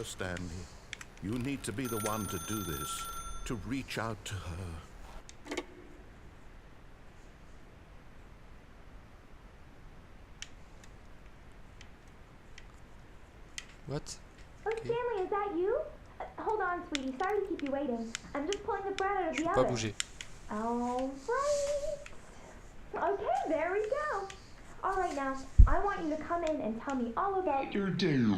Stanley. You need to be the one to do this, to reach out to her. What? Oh, Stanley, is that you? Hold on, sweetie. Sorry to keep you waiting. I'm just pulling the bread out of the Pas oven. bouger. All right. Okay, there we go. All right, now, I want you to come in and tell me all about your day.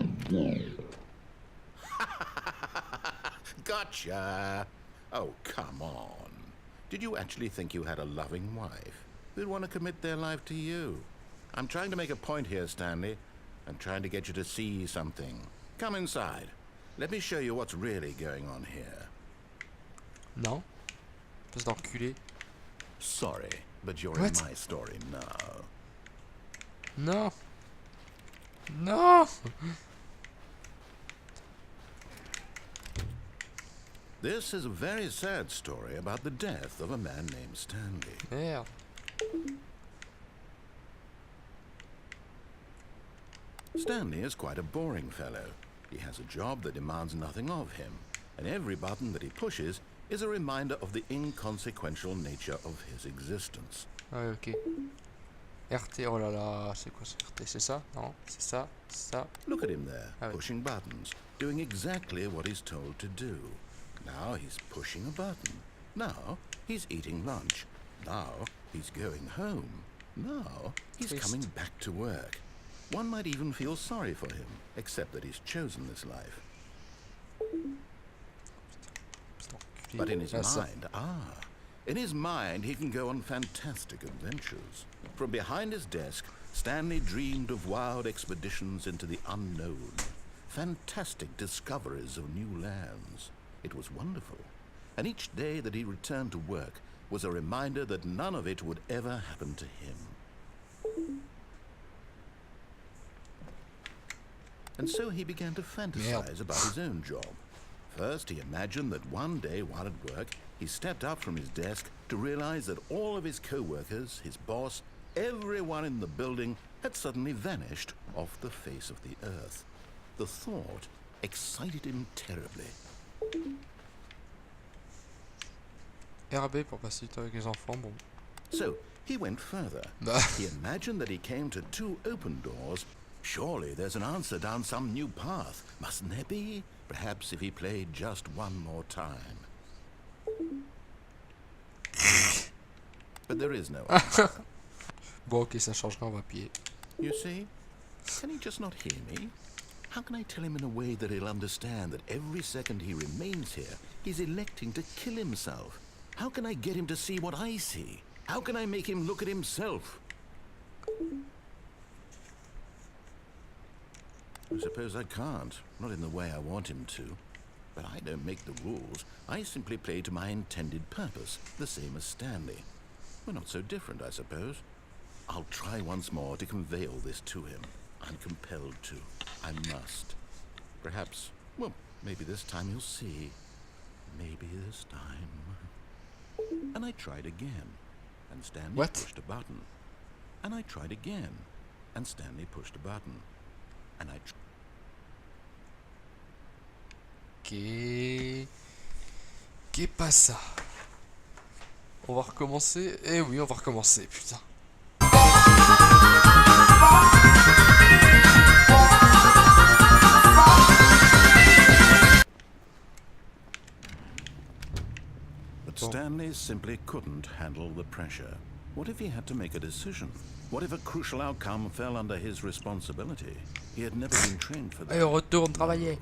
Gotcha! Oh, come on. Did you actually think you had a loving wife who'd want to commit their life to you? I'm trying to make a point here, Stanley. I'm trying to get you to see something. Come inside. Let me show you what's really going on here. Non. Espèce d'enculé. Sorry, but you're What? in my story now. Non. Non. This is a very sad story about the death of a man named Stanley. Merde. Stanley is quite a boring fellow. He has a job that demands nothing of him, and every button that he pushes is a reminder of the inconsequential nature of his existence. Ah ouais, ok. RT, oh là là, c'est quoi ce RT? C'est ça? Non, c'est ça, c'est ça. Look at him there, Oh. pushing buttons, doing exactly what he's told to do. Now he's pushing a button. Now he's eating lunch. Now he's going home. Now he's Triste. coming back to work. One might even feel sorry for him, except that he's chosen this life. But in his mind, he can go on fantastic adventures. From behind his desk, Stanley dreamed of wild expeditions into the unknown, fantastic discoveries of new lands. It was wonderful, and each day that he returned to work was a reminder that none of it would ever happen to him. And so he began to fantasize about his own job. First, he imagined that one day while at work, he stepped up from his desk to realize that all of his co-workers, his boss, everyone in the building had suddenly vanished off the face of the earth. The thought excited him terribly. RB pour passer du temps avec les enfants, bon. So he went further. He imagined that he came to two open doors. Surely there's an answer down some new path, mustn't there be? Perhaps if he played just one more time. But there is no answer. Bon, ok, ça changera, on va piller. You see? Can he just not hear me? How can I tell him in a way that he'll understand that every second he remains here, he's electing to kill himself? How can I get him to see what I see? How can I make him look at himself? I suppose I can't, not in the way I want him to. But I don't make the rules. I simply play to my intended purpose, the same as Stanley. We're not so different, I suppose. I'll try once more to convey all this to him. I'm compelled to. I must. Perhaps, well, maybe this time he'll see. Maybe this time. And I tried again, and Stanley pushed a button. And I tried again, and Stanley pushed a button. And I Qu'est pas ça? On va recommencer. Eh oui, on va recommencer, putain. But Stanley simply couldn't handle the pressure. What if he had to make a decision? What if a crucial outcome fell under his responsibility? He had never been trained for that. Allez, on retourne travailler.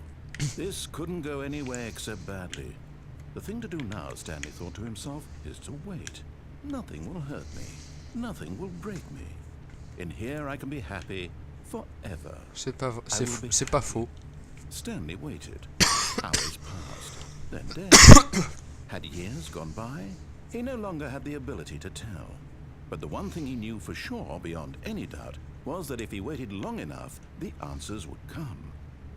This couldn't go anywhere except badly. The thing to do now, Stanley thought to himself, is to wait. Nothing will hurt me. Nothing will break me. In here I can be happy forever. C'est pas faux. Stanley waited. Hours passed. Then days. Had years gone by? He no longer had the ability to tell. But the one thing he knew for sure, beyond any doubt, was that if he waited long enough, the answers would come.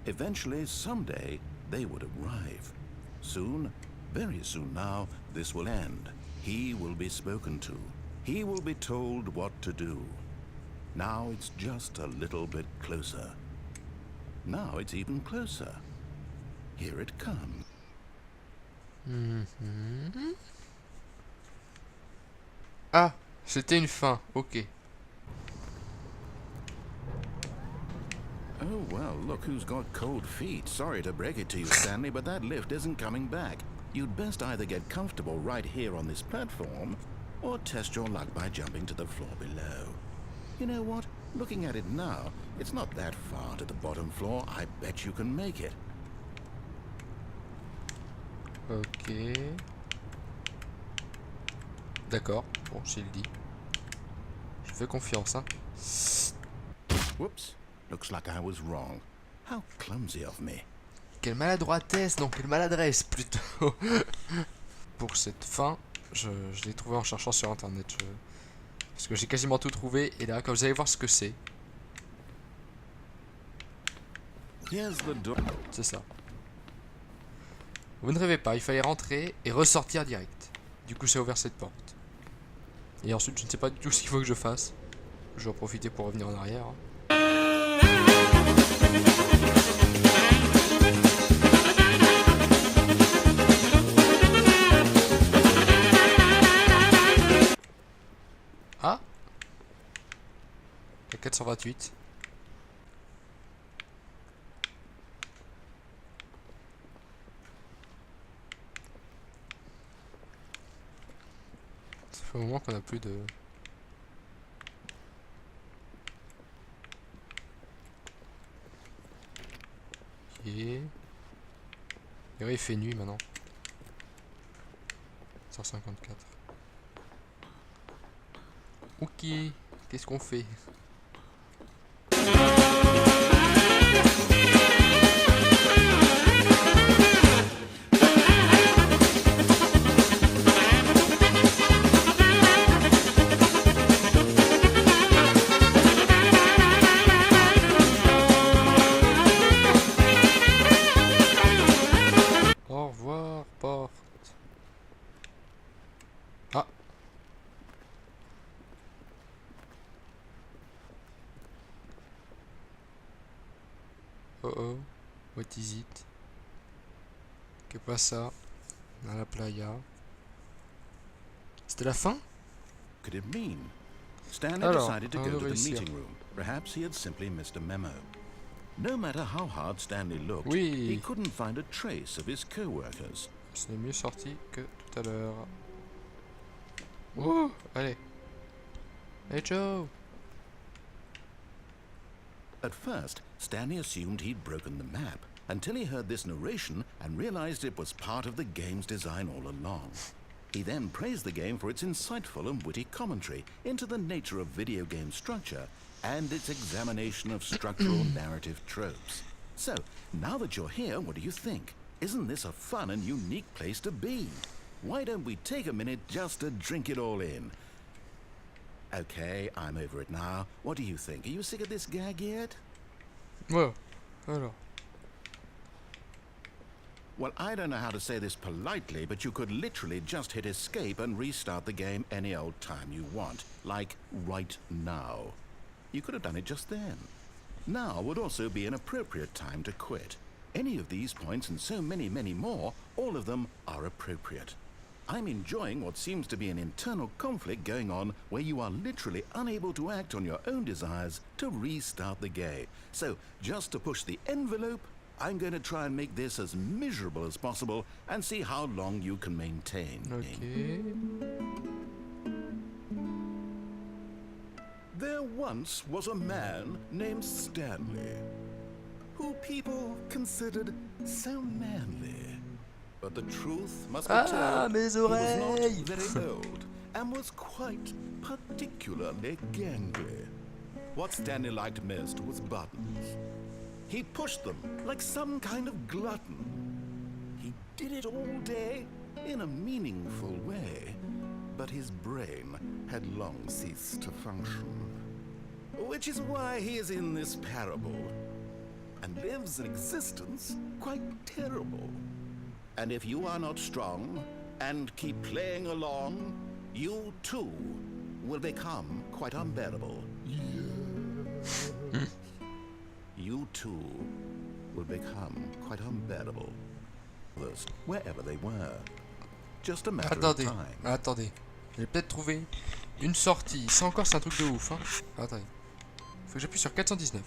Eventually, someday, they would arrive. Soon, very soon now, this will end. He will be spoken to. He will be told what to do. Now it's just a little bit closer. Now it's even closer. here it comes. Ah, c'était une fin, ok. Oh, well, look who's got cold feet. Sorry to break it to you, Stanley, but that lift isn't coming back. You'd best either get comfortable right here on this platform, or test your luck by jumping to the floor below. You know what? Looking at it now, it's not that far to the bottom floor. I bet you can make it. Ok. D'accord, bon, s'il le dit. Je fais confiance, hein. Whoops. Looks like I was wrong. How clumsy of me. Quelle maladroitesse, non, quelle maladresse plutôt. Pour cette fin, je l'ai trouvé en cherchant sur internet. Parce que j'ai quasiment tout trouvé. Et là, comme vous allez voir ce que c'est. Here's the door. C'est ça. Vous ne rêvez pas, il fallait rentrer et ressortir direct. Du coup, ça a ouvert cette porte. Et ensuite, je ne sais pas du tout ce qu'il faut que je fasse. Je vais en profiter pour revenir en arrière. Ah, la 428. Ça fait un moment qu'on n'a plus de... Ok. Et ouais, il fait nuit maintenant. 154. Ok, qu'est-ce qu'on fait? Au revoir, porte. Ah. Oh oh, what is it? Que pasa dans la playa? C'était la fin? Could it mean? Stanley Alors, decided to on go va to the réussir. meeting room. Perhaps he had simply missed a memo. No matter how hard Stanley looked, Oui. he couldn't find a trace of his co-workers. Ce n'est mieux sorti que tout à l'heure. Oh, allez. Hey Joe. At first, Stanley assumed he'd broken the map, until he heard this narration and realized it was part of the game's design all along. He then praised the game for its insightful and witty commentary into the nature of video game structure and its examination of structural narrative tropes. So, now that you're here, what do you think? Isn't this a fun and unique place to be? Why don't we take a minute just to drink it all in? Okay, I'm over it now. What do you think? Are you sick of this gag yet? Ouais, alors. Well, I don't know how to say this politely, but you could literally just hit escape and restart the game any old time you want. Like, right now. You could have done it just then. Now would also be an appropriate time to quit. Any of these points and so many, many more, all of them are appropriate. I'm enjoying what seems to be an internal conflict going on where you are literally unable to act on your own desires to restart the game. So, just to push the envelope, I'm going to try and make this as miserable as possible and see how long you can maintain me. Ok. There once was a man named Stanley, who people considered so manly. But the truth must be told, mes he was oreilles. not very old and was quite particularly gangly. What Stanley liked most was buttons. He pushed them like some kind of glutton. He did it all day in a meaningful way, but his brain had long ceased to function. Which is why he is in this parable, and lives an existence quite terrible. And if you are not strong and keep playing along, you too will become quite unbearable. You too will become quite unbearable. others, wherever they were. Just a matter of Attendez, time. attendez. J'ai peut-être trouvé une sortie. Ça encore, c'est un truc de ouf. Hein. Attendez. Faut que j'appuie sur 419.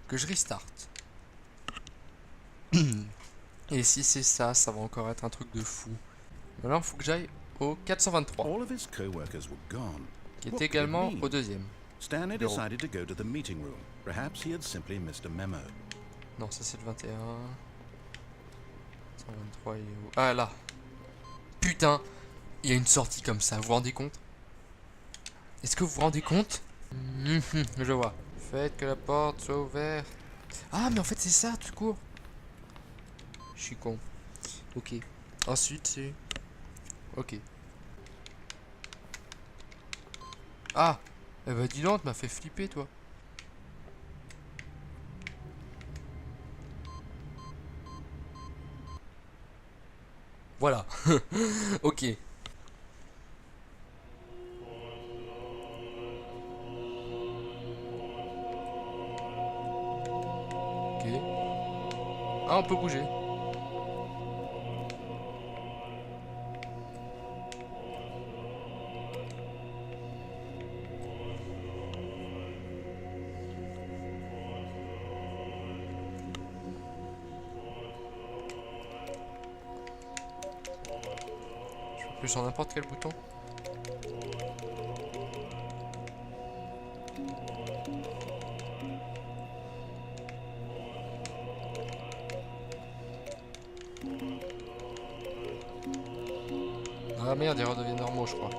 Que je restart. Et si c'est ça, ça va encore être un truc de fou. Maintenant, il faut que j'aille au 423. All of his co-workers were gone. Qui What est could it également mean? au deuxième. Stanley Bureau. decided to go to the meeting room. Perhaps he had simply missed a memo. Non, ça c'est le 21. 123, il est où? Ah là. Putain. Il y a une sortie comme ça, vous vous rendez compte? Est-ce que vous vous rendez compte? Je vois. Faites que la porte soit ouverte. Ah, mais en fait c'est ça, tout court. Je suis con. Ok. Ensuite c'est... Ok. Ah. Eh bah dis donc, tu m'as fait flipper toi. Voilà. Ok. Ok. Ah, on peut bouger. Je peux sur n'importe quel bouton. Ah merde, ils redeviennent normaux, je crois.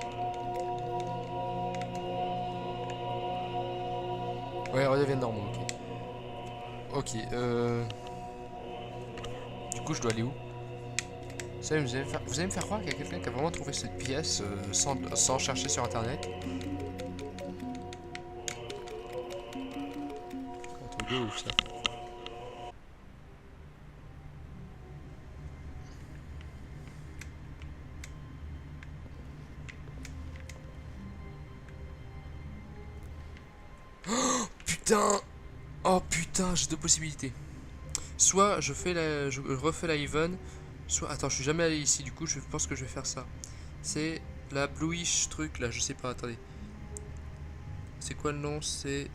Ouais, ils redeviennent normaux, ok. Ok, Du coup, je dois aller où? Vous allez me faire croire qu'il y a quelqu'un qui a vraiment trouvé cette pièce sans chercher sur internet. Un truc de ouf, ça. Putain! Oh putain, j'ai deux possibilités. Soit je refais la even, soit... Attends, je suis jamais allé ici, du coup je pense que je vais faire ça. C'est la bluish truc là, je sais pas, attendez. C'est quoi le nom? C'est...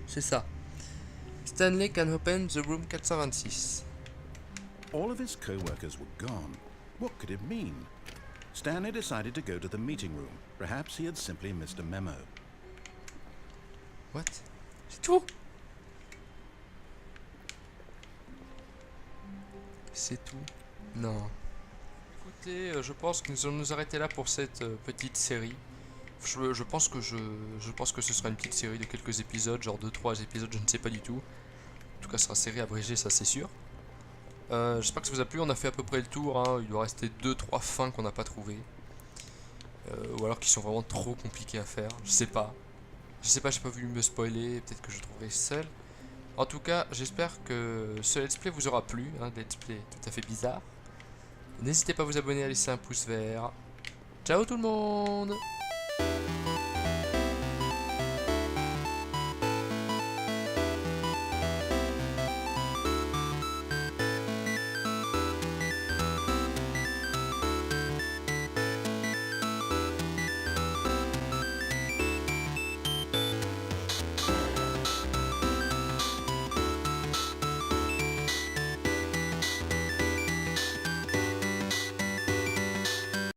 C'est ça. Stanley can open the room 426. All of his co-workers were gone. What could it mean? Stanley decided to go to the meeting room. Perhaps he had simply missed a memo. What? C'est tout? C'est tout? Non. Écoutez, je pense que nous allons nous arrêter là pour cette petite série. Je pense que ce sera une petite série de quelques épisodes, genre 2-3 épisodes, je ne sais pas du tout. En tout cas, ce sera série abrégée, ça c'est sûr. J'espère que ça vous a plu, on a fait à peu près le tour, hein. Il doit rester 2-3 fins qu'on n'a pas trouvées. Ou alors qui sont vraiment trop compliquées à faire, je sais pas. J'ai pas voulu me spoiler, peut-être que je trouverai seul. En tout cas, j'espère que ce let's play vous aura plu, un let's play tout à fait bizarre. N'hésitez pas à vous abonner, à laisser un pouce vert. Ciao tout le monde!